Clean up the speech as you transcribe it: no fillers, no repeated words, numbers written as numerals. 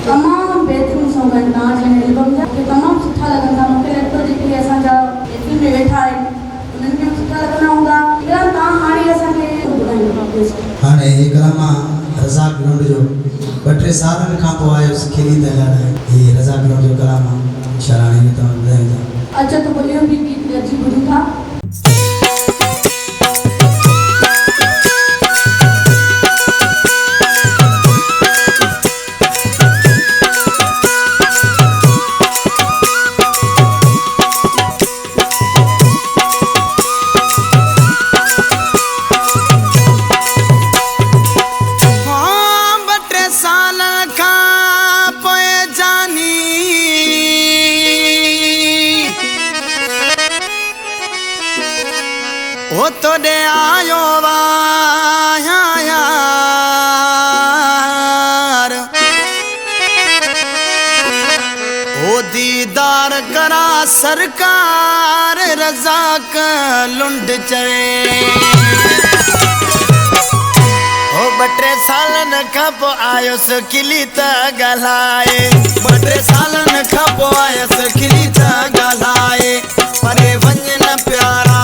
तमाम बेहतरीन सॉन्ग आहिनि तव्हांजे हिन एल्बम जा मूंखे तमामु सुठा लॻंदा। मूंखे लॻे थो जेके असांजा एतिरी में वेठा आहिनि उन्हनि खे सुठा लॻंदा हूंदा। इकराम तव्हां हाणे असांखे ॿुधाईंदो। हाणे इकराम रज़ाक ग्राउंड जो 2-3 सालनि खां पोइ आयुसि खिली त ॻाल्हाए। हीअ रज़ाक ग्राउंड जो कलाम शराणी में तव्हां ॿुधाईंदा। अच्छा त पोइ इहो बि गीत गॾिजी ॿुधूं था। ओ तो दे आयो यार ओ दीदार करा सरकार रज़ाक लुंड चवे। ओ 2-3 सालनि खां पोइ आयुसि खिली त ॻाल्हाए। 2-3 सालनि खां पोइ आयुसि खिली त ॻाल्हाए। परे वञ न प्यारा